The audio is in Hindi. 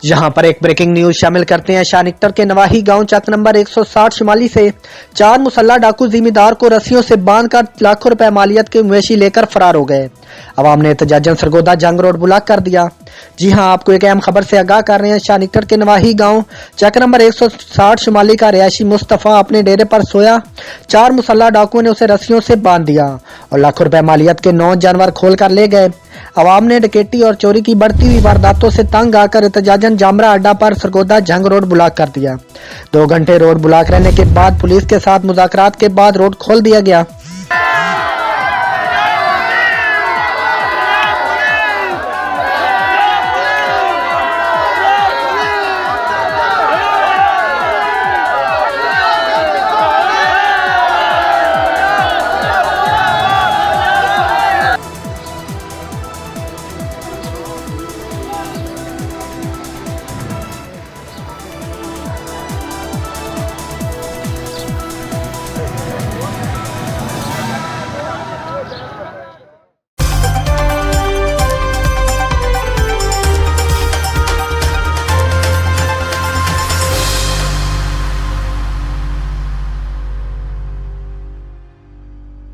यहां पर एक ब्रेकिंग न्यूज शामिल करते हैं। शानिक्टर के नवाही गांव चक नंबर 160 शिमाली से 4 मुसल्ला डाकू जिम्मेदार को रस्सियों से बांधकर लाखों रुपए मालियत के मवेशी लेकर फरार हो गए। अवाम ने एहतजाजन सरगोदा जंग रोड ब्लॉक कर दिया। जी हां, आपको एक अहम खबर से आगाह कर रहे हैं। शानिक्टर के नवाही गांव चक नंबर 160 शिमाली का रिहायशी मुस्तफा अपने डेरे पर सोया। 4 मुसल्ला डाकुओं ने उसे रस्सियों से बांध दिया और लाखों रुपए मालियत के 9 जानवर खोल कर ले गए। अवाम ने डकैती और चोरी की बढ़ती हुई वारदातों से तंग आकर एहतजाजन जामरा अड्डा पर सरगोदा जंग रोड ब्लॉक कर दिया। 2 घंटे रोड ब्लॉक रहने के बाद पुलिस के साथ मुज़ाकरात के बाद रोड खोल दिया गया।